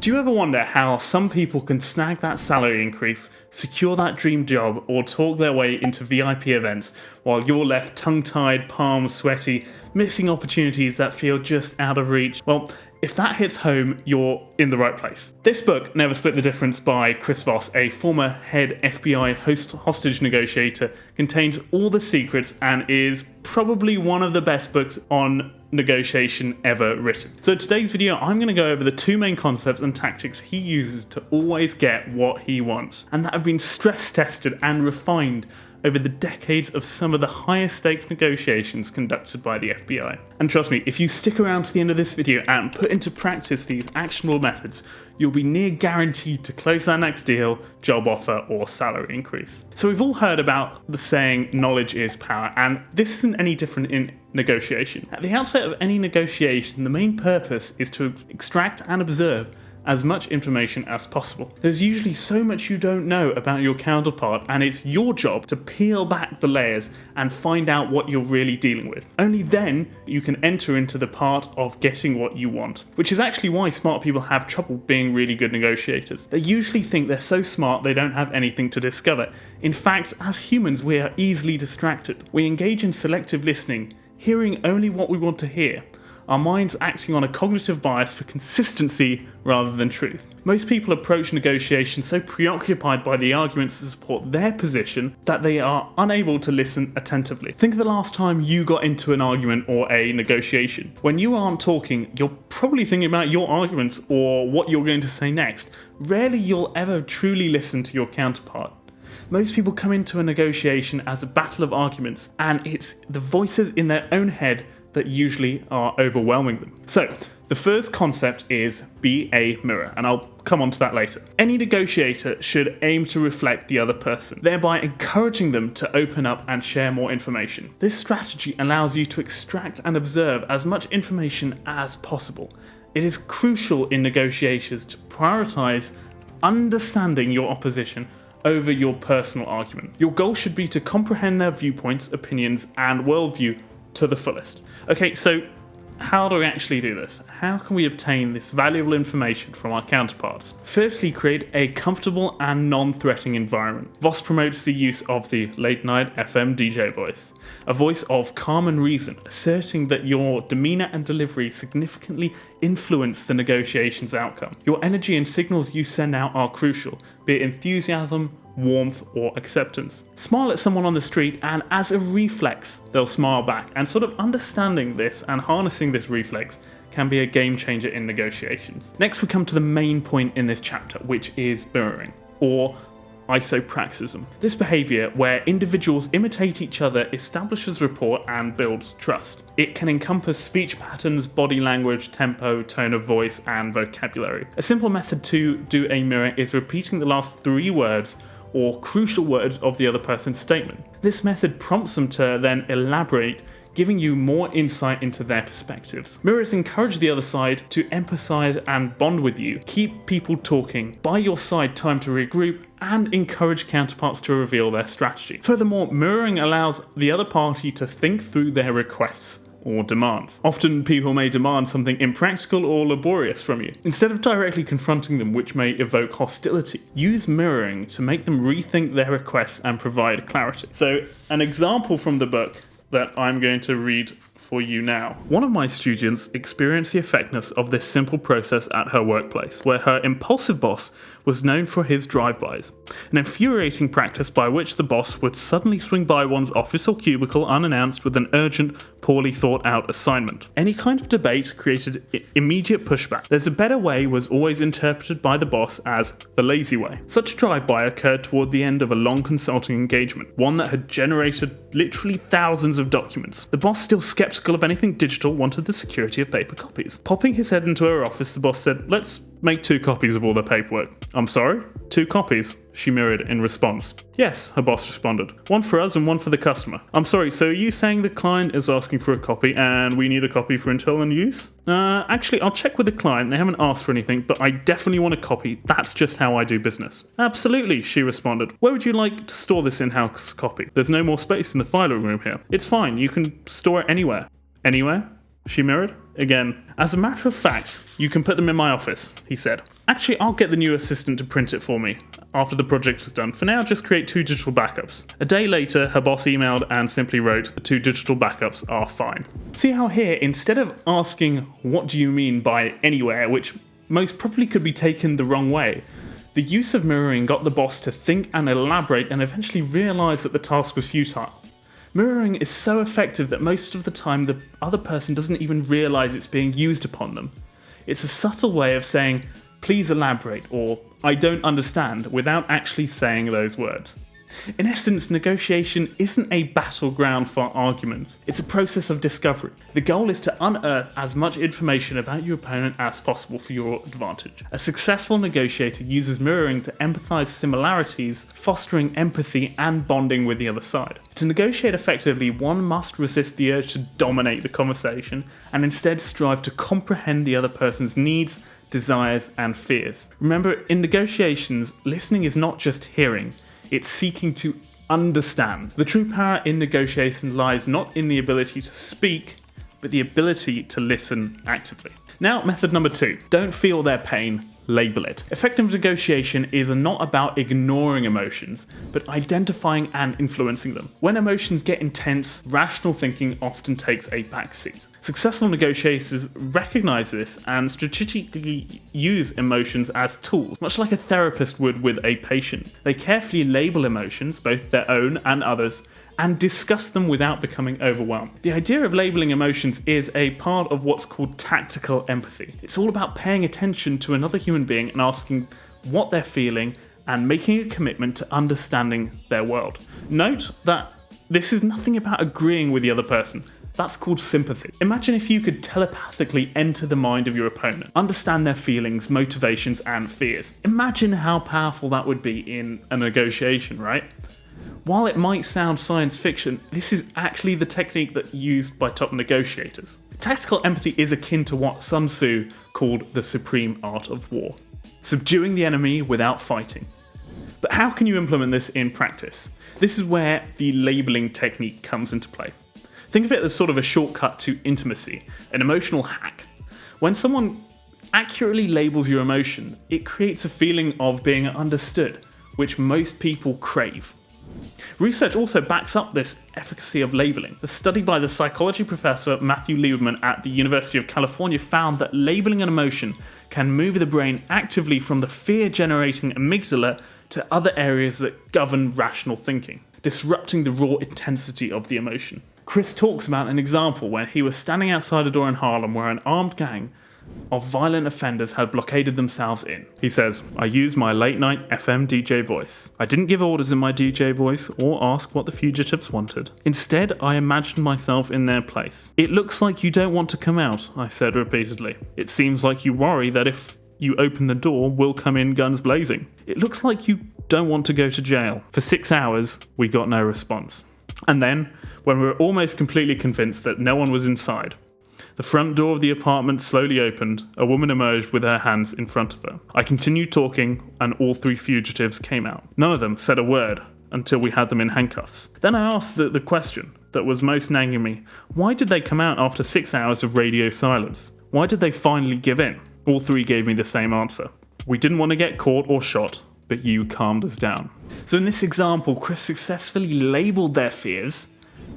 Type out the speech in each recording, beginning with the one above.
Do you ever wonder how some people can snag that salary increase, secure that dream job, or talk their way into VIP events while you're left tongue-tied, palms sweaty, missing opportunities that feel just out of reach? Well, if that hits home, you're in the right place. This book, Never Split the Difference by Chriss Voss, a former head FBI hostage negotiator, contains all the secrets and is probably one of the best books on negotiation ever written. So in today's video, I'm going to go over the two main concepts and tactics he uses to always get what he wants, and that have been stress tested and refined over the decades of some of the highest stakes negotiations conducted by the FBI. And trust me, if you stick around to the end of this video and put into practice these actionable methods, you'll be near guaranteed to close that next deal, job offer, or salary increase. So we've all heard about the saying, knowledge is power, and this isn't any different in negotiation. At the outset of any negotiation, the main purpose is to extract and observe as much information as possible. There's usually so much you don't know about your counterpart, and it's your job to peel back the layers and find out what you're really dealing with. Only then you can enter into the part of getting what you want, which is actually why smart people have trouble being really good negotiators. They usually think they're so smart they don't have anything to discover. In fact, as humans, we are easily distracted. We engage in selective listening, hearing only what we want to hear. Our minds acting on a cognitive bias for consistency rather than truth. Most people approach negotiation so preoccupied by the arguments to support their position that they are unable to listen attentively. Think of the last time you got into an argument or a negotiation. When you aren't talking, you're probably thinking about your arguments or what you're going to say next. Rarely you'll ever truly listen to your counterpart. Most people come into a negotiation as a battle of arguments, and it's the voices in their own head that usually are overwhelming them. So, the first concept is be a mirror, and I'll come on to that later. Any negotiator should aim to reflect the other person, thereby encouraging them to open up and share more information. This strategy allows you to extract and observe as much information as possible. It is crucial in negotiations to prioritize understanding your opposition over your personal argument. Your goal should be to comprehend their viewpoints, opinions, and worldview to the fullest. Okay, so how do we actually do this? How can we obtain this valuable information from our counterparts? Firstly, create a comfortable and non-threatening environment. Voss promotes the use of the late-night FM DJ voice, a voice of calm and reason, asserting that your demeanor and delivery significantly influence the negotiation's outcome. Your energy and signals you send out are crucial, be it enthusiasm, warmth, or acceptance. Smile at someone on the street, and as a reflex, they'll smile back, and sort of understanding this and harnessing this reflex can be a game changer in negotiations. Next, we come to the main point in this chapter, which is mirroring, or isopraxism. This behavior, where individuals imitate each other, establishes rapport and builds trust. It can encompass speech patterns, body language, tempo, tone of voice, and vocabulary. A simple method to do a mirror is repeating the last 3 words or crucial words of the other person's statement. This method prompts them to then elaborate, giving you more insight into their perspectives. Mirrors encourage the other side to empathize and bond with you, keep people talking, buy your side time to regroup, and encourage counterparts to reveal their strategy. Furthermore, mirroring allows the other party to think through their requests or demands. Often people may demand something impractical or laborious from you. Instead of directly confronting them, which may evoke hostility, use mirroring to make them rethink their requests and provide clarity. So, an example from the book that I'm going to read for you now. One of my students experienced the effectiveness of this simple process at her workplace, where her impulsive boss was known for his drive-bys, an infuriating practice by which the boss would suddenly swing by one's office or cubicle unannounced with an urgent, poorly thought-out assignment. Any kind of debate created immediate pushback. "There's a better way" was always interpreted by the boss as the lazy way. Such a drive-by occurred toward the end of a long consulting engagement, one that had generated literally thousands of documents. The boss, still skeptical of anything digital, wanted the security of paper copies. Popping his head into her office, the boss said, "Let's make 2 copies of all the paperwork." "I'm sorry? 2 copies?" she mirrored in response. "Yes," her boss responded. "One for us and one for the customer." "I'm sorry, so are you saying the client is asking for a copy and we need a copy for internal use?" Actually, I'll check with the client. They haven't asked for anything, but I definitely want a copy. That's just how I do business." "Absolutely," she responded. "Where would you like to store this in-house copy? There's no more space in the filing room here." "It's fine, you can store it anywhere." "Anywhere?" she mirrored. Again, as a matter of fact, you can put them in my office, he said. Actually, I'll get the new assistant to print it for me after the project is done. For now, just create 2 digital backups. A day later, her boss emailed and simply wrote, the 2 digital backups are fine. See how here, instead of asking, what do you mean by anywhere, which most probably could be taken the wrong way, the use of mirroring got the boss to think and elaborate and eventually realise that the task was futile. Mirroring is so effective that most of the time the other person doesn't even realise it's being used upon them. It's a subtle way of saying, please elaborate, or I don't understand, without actually saying those words. In essence, negotiation isn't a battleground for arguments, it's a process of discovery. The goal is to unearth as much information about your opponent as possible for your advantage. A successful negotiator uses mirroring to empathise similarities, fostering empathy and bonding with the other side. To negotiate effectively, one must resist the urge to dominate the conversation and instead strive to comprehend the other person's needs, desires and fears. Remember, in negotiations, listening is not just hearing, it's seeking to understand. The true power in negotiation lies not in the ability to speak, but the ability to listen actively. Now, method number 2. Don't feel their pain, label it. Effective negotiation is not about ignoring emotions, but identifying and influencing them. When emotions get intense, rational thinking often takes a backseat. Successful negotiators recognize this and strategically use emotions as tools, much like a therapist would with a patient. They carefully label emotions, both their own and others, and discuss them without becoming overwhelmed. The idea of labeling emotions is a part of what's called tactical empathy. It's all about paying attention to another human being and asking what they're feeling and making a commitment to understanding their world. Note that this is nothing about agreeing with the other person. That's called sympathy. Imagine if you could telepathically enter the mind of your opponent, understand their feelings, motivations, and fears. Imagine how powerful that would be in a negotiation, right? While it might sound science fiction, this is actually the technique that's used by top negotiators. Tactical empathy is akin to what Sun Tzu called the supreme art of war, subduing the enemy without fighting. But how can you implement this in practice? This is where the labeling technique comes into play. Think of it as sort of a shortcut to intimacy, an emotional hack. When someone accurately labels your emotion, it creates a feeling of being understood, which most people crave. Research also backs up this efficacy of labeling. The study by the psychology professor Matthew Lieberman at the University of California found that labeling an emotion can move the brain actively from the fear-generating amygdala to other areas that govern rational thinking, disrupting the raw intensity of the emotion. Chriss talks about an example where he was standing outside a door in Harlem where an armed gang of violent offenders had blockaded themselves in. He says, I used my late night FM DJ voice. I didn't give orders in my DJ voice or ask what the fugitives wanted. Instead, I imagined myself in their place. It looks like you don't want to come out, I said repeatedly. It seems like you worry that if you open the door, we'll come in guns blazing. It looks like you don't want to go to jail. For 6 hours, we got no response. And then, when we were almost completely convinced that no one was inside, the front door of the apartment slowly opened, a woman emerged with her hands in front of her. I continued talking, and all 3 fugitives came out. None of them said a word until we had them in handcuffs. Then I asked the question that was most nagging me. Why did they come out after 6 hours of radio silence? Why did they finally give in? All 3 gave me the same answer. We didn't want to get caught or shot, but you calmed us down. So in this example, Chriss successfully labelled their fears,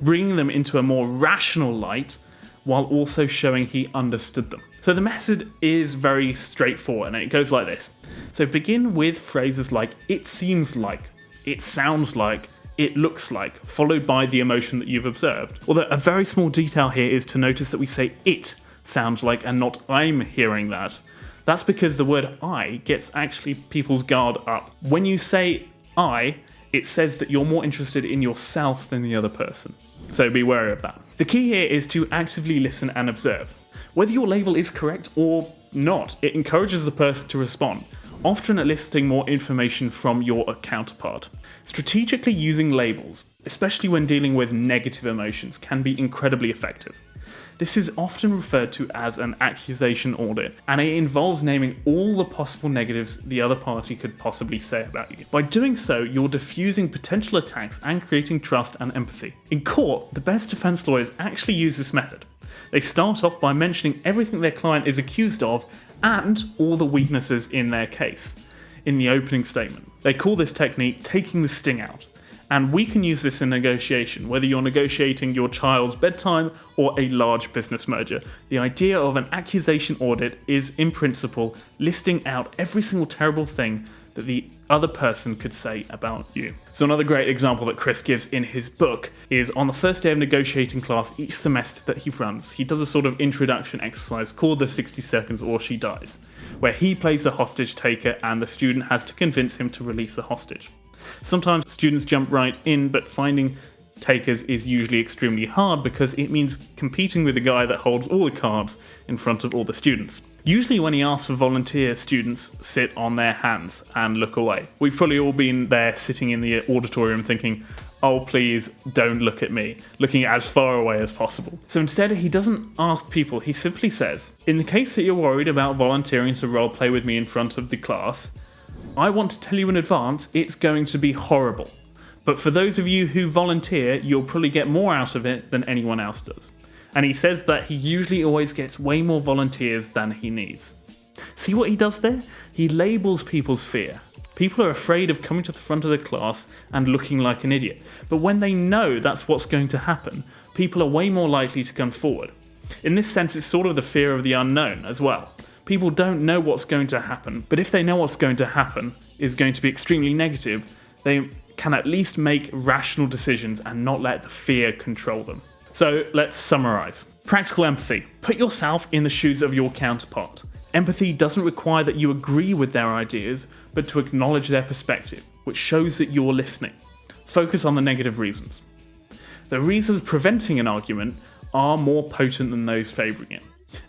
bringing them into a more rational light, while also showing he understood them. So the method is very straightforward, and it goes like this. So begin with phrases like, it seems like, it sounds like, it looks like, followed by the emotion that you've observed. Although a very small detail here is to notice that we say it sounds like and not I'm hearing that. That's because the word I gets actually people's guard up. When you say I, it says that you're more interested in yourself than the other person. So be wary of that. The key here is to actively listen and observe. Whether your label is correct or not, it encourages the person to respond, often eliciting more information from your counterpart. Strategically using labels, especially when dealing with negative emotions, can be incredibly effective. This is often referred to as an accusation audit, and it involves naming all the possible negatives the other party could possibly say about you. By doing so, you're diffusing potential attacks and creating trust and empathy. In court, the best defense lawyers actually use this method. They start off by mentioning everything their client is accused of and all the weaknesses in their case in the opening statement. They call this technique taking the sting out. And we can use this in negotiation, whether you're negotiating your child's bedtime or a large business merger. The idea of an accusation audit is, in principle, listing out every single terrible thing that the other person could say about you. So another great example that Chriss gives in his book is on the first day of negotiating class each semester that he runs, he does a sort of introduction exercise called the 60 seconds or she dies, where he plays a hostage taker and the student has to convince him to release the hostage. Sometimes students jump right in, but finding takers is usually extremely hard because it means competing with the guy that holds all the cards in front of all the students. Usually when he asks for volunteers, students sit on their hands and look away. We've probably all been there sitting in the auditorium thinking, oh please don't look at me, looking as far away as possible. So instead he doesn't ask people, he simply says, in the case that you're worried about volunteering to role play with me in front of the class, I want to tell you in advance it's going to be horrible. But for those of you who volunteer, you'll probably get more out of it than anyone else does. And he says that he usually always gets way more volunteers than he needs. See what he does there? He labels people's fear. People are afraid of coming to the front of the class and looking like an idiot. But when they know that's what's going to happen, people are way more likely to come forward. In this sense, it's sort of the fear of the unknown as well. People don't know what's going to happen, but if they know what's going to happen is going to be extremely negative, they can at least make rational decisions and not let the fear control them. So let's summarize. Practical empathy. Put yourself in the shoes of your counterpart. Empathy doesn't require that you agree with their ideas, but to acknowledge their perspective, which shows that you're listening. Focus on the negative reasons. The reasons preventing an argument are more potent than those favouring it.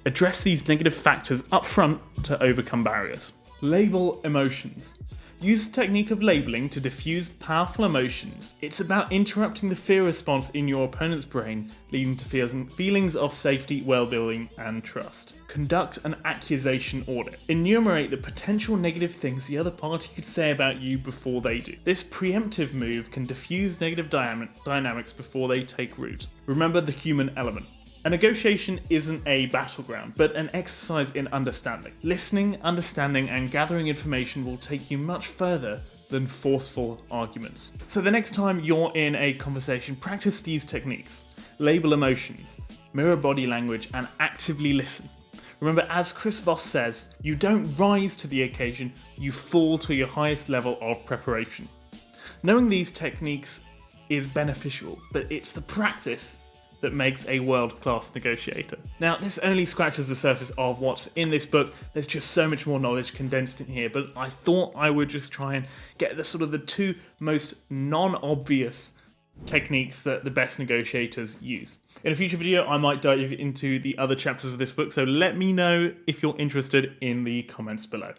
Address these negative factors up front to overcome barriers. Label emotions. Use the technique of labeling to diffuse powerful emotions. It's about interrupting the fear response in your opponent's brain, leading to feelings of safety, well-being, and trust. Conduct an accusation audit. Enumerate the potential negative things the other party could say about you before they do. This preemptive move can diffuse negative dynamics before they take root. Remember the human element. A negotiation isn't a battleground, but an exercise in understanding. Listening, understanding, and gathering information will take you much further than forceful arguments. So the next time you're in a conversation, practice these techniques. Label emotions, mirror body language, and actively listen. Remember, as Chriss Voss says, you don't rise to the occasion, you fall to your highest level of preparation. Knowing these techniques is beneficial, but it's the practice that makes a world-class negotiator. Now, this only scratches the surface of what's in this book. There's just so much more knowledge condensed in here, but I thought I would just try and get the two most non-obvious techniques that the best negotiators use. In a future video, I might dive into the other chapters of this book, so let me know if you're interested in the comments below.